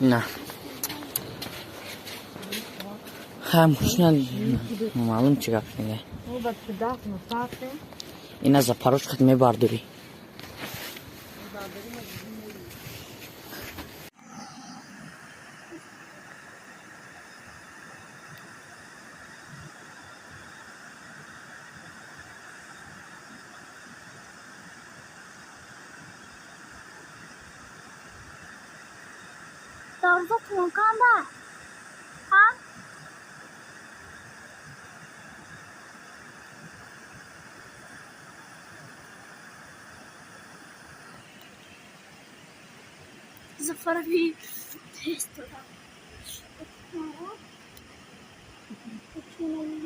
نه همشون معلوم چی گفت میگه این از پروش خدمه بارداری دارزا تونکانده ها زفرفی تست دادم